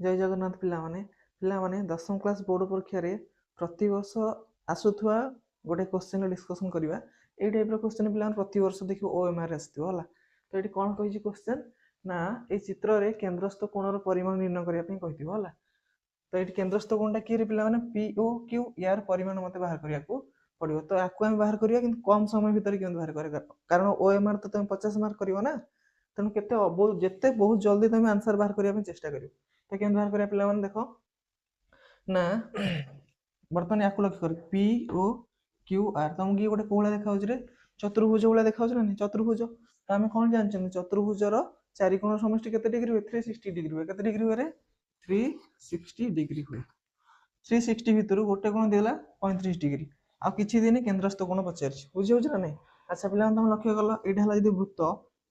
जय जगन्नाथ पिलामाने दशम class board परीक्षा रे प्रति वर्ष आसुथुआ गोटे क्वेश्चन डिस्कशन करबा ए टाइप रो क्वेश्चन पिलामान प्रति वर्ष देखियो ओएमआर आस्थियो होला। तो एठी कोन कहिछि क्वेश्चन ना ए चित्र रे केंद्रस्थ कोणर परिमाण निर्णय करिया पई कहिथिबो होला। तो ये केंद्रस्थ कोणटा कि पे पीओ क्यू यार परिमाण मत बाहर करने को पड़ो। तो आपको आम बाहर करिया कि कम समय भितर केमती बाहर कर कारण ओएमआर तो तुम 50 मार्क कर ना तेणु केते बहुत जल्दी तुम आंसर बाहर करने चेष्टा कर। तो केमती बाहर करिया पे देख ना बर्तमान या लक्ष्य कर पीओ क्यू आर तुमको ये गोटे कौन देखा रे चतुर्भुज भाया देखा ना चतुर्भुज। तो आम कौन जानते चतुर्भुजर चारिकोण समष्टि के डिग्री हुए 360 डिग्री हुए के डिग्री हुए 360 डिग्री हुए 360 भितर गोटे कोण देला 35 डिग्री आ किछि दिन केंद्रस्थ कोण पचारि बुझी होछ ना नहीं। अच्छा पिला तुम लक्ष्य कल एटा हला जदी वृत्त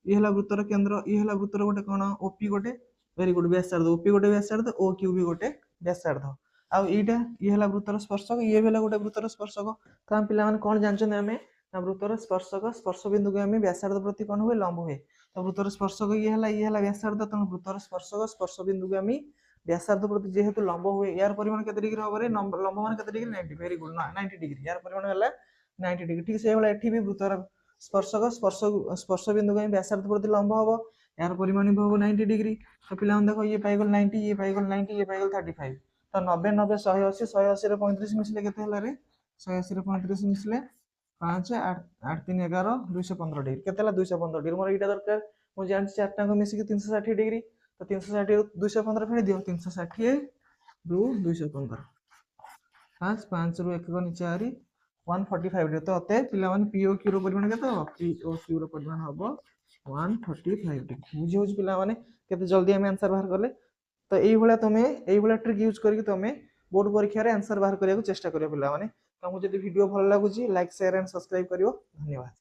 ये हला वृत्तर केंद्र ये हला वृत्तर गोटे कोण ओपी गोटे वेरी गुड व्यासार्ध ओपी गोटे व्यासार्ध ओ क्यू भी गोटे व्यासार्ध आ एटा ये हला वृत्तर स्पर्शक ये भी हला गोटे वृत्तर स्पर्शक। तो हम पिला माने कोन जानछन आमे ना वृत्तर स्पर्शक स्पर्श बिंदु को आमे व्यासार्ध प्रति कोन हुए लंब हुए। तो वृत्तर स्पर्शक ये हला व्यासार्ध तो वृत्तर स्पर्शक स्पर्श बिंदु को आमे व्यासार्ध प्रति जेहेतु लंब हुए यार परिमाण केते डिग्री हबो रे लंब मान केते डिग्री 90 वेरी गुड 90 डिग्री यार परिमाण हला 90 डिग्री ठीक से एठी भी वृत्तर स्पर्शक स्पर्श स्पर्श बिंदु को व्यासार्ध प्रति लंब हबो यार परिमाण भी हबो 90 डिग्री। तो पिला देखो ये पाइगल 90 ये पाइगल 90 ये पाइगल 35 तो 90 90 180 180 रे 35 मिसले केते हला रे 180 रे 35 मिसले 5 8 8 3 11 215 डिग्री केते हला 215 डिग्री मोर एटा दरकार मु जान चारटा को मिसी के 360 डिग्री। तो 360 215 फेड़ दियो 360 रु 215 5 5 रु 1 गनी 4 145 डिग्री। तो अते पिला माने पीओ क्यू रो परिमाण केते हो पीओ क्यू रो परिमाण हबो 145 डिग्री बुझी होछ पिला माने केते जल्दी हम आंसर बाहर करले। तो एई भला तमे एई भला ट्रिक यूज करके तमे बोर्ड परीक्षा रे आंसर बाहर करिया को चेष्टा करियो पिला माने। तुमको जदि वीडियो भल लागुची लाइक शेयर एंड सब्सक्राइब करियो धन्यवाद।